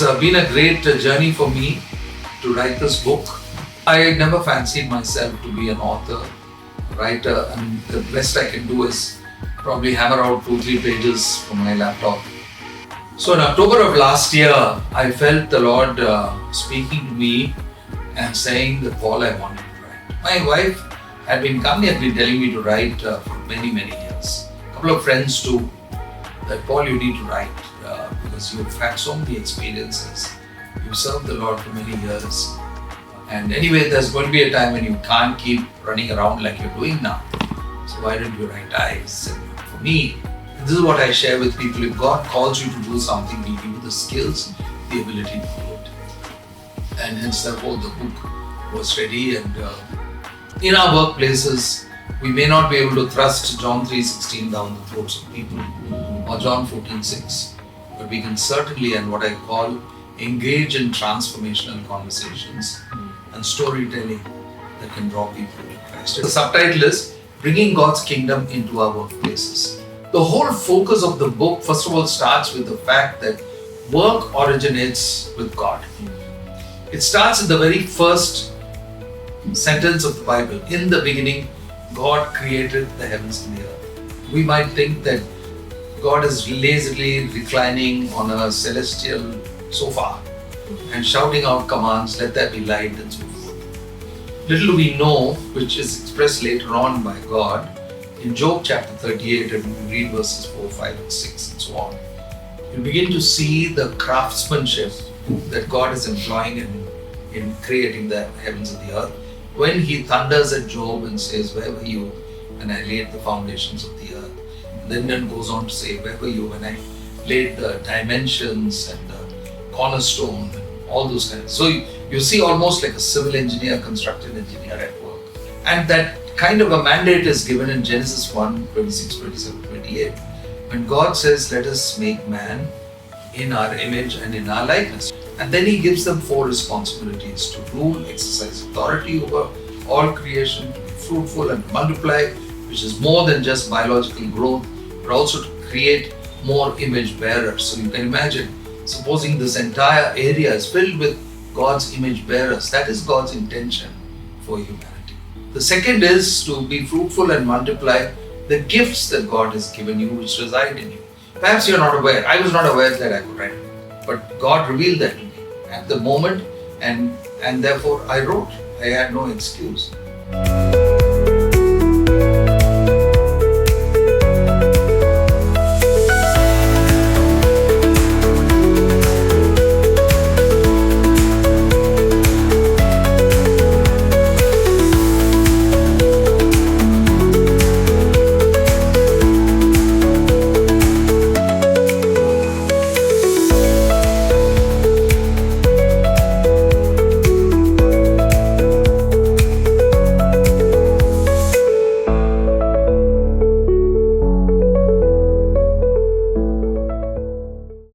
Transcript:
has been a great journey for me to write this book. I never fancied myself to be an author, writer, and the best I can do is probably hammer out 2-3 pages from my laptop. So in October of last year, I felt the Lord speaking to me and saying that, Paul, I wanted to write. My wife had been telling me to write for many years. A couple of friends too, that Paul, you need to write because you've had so many experiences. You've served the Lord for many years. And anyway, there's going to be a time when you can't keep running around like you're doing now. So why don't you write? I said, for me, this is what I share with people. If God calls you to do something, He'll give you the skills, the ability to do it. And hence, therefore, the book was ready. And in our workplaces, we may not be able to thrust John 3:16 down the throats of people or John 14:6, but we can certainly, and what I call, engage in transformational conversations and storytelling that can draw people to Christ. The subtitle is Bringing God's Kingdom into Our Workplaces. The whole focus of the book, first of all, starts with the fact that work originates with God. It starts in the very first sentence of the Bible. In the beginning, God created the heavens and the earth. We might think that God is lazily reclining on a celestial sofa and shouting out commands, let there be light and so forth. Little do we know, which is expressed later on by God, in Job chapter 38, and we read verses 4, 5 and 6 and so on, you begin to see the craftsmanship that God is employing in creating the heavens and the earth. When He thunders at Job and says, where were you when I laid the foundations of the earth? And then goes on to say, where were you when I laid the dimensions and the cornerstone and all those kinds. So you see almost like a civil engineer, construction engineer at work. And that kind of a mandate is given in Genesis 1, 26, 27, 28. When God says, let us make man in our image and in our likeness. And then He gives them 4 responsibilities: to rule, exercise authority over all creation, to be fruitful and to multiply, which is more than just biological growth, but also to create more image bearers. So you can imagine, supposing this entire area is filled with God's image bearers, that is God's intention for humanity. The second is to be fruitful and multiply the gifts that God has given you, which reside in you. Perhaps you're not aware. I was not aware that I could write, but God revealed that to me at the moment, and therefore I wrote. I had no excuse.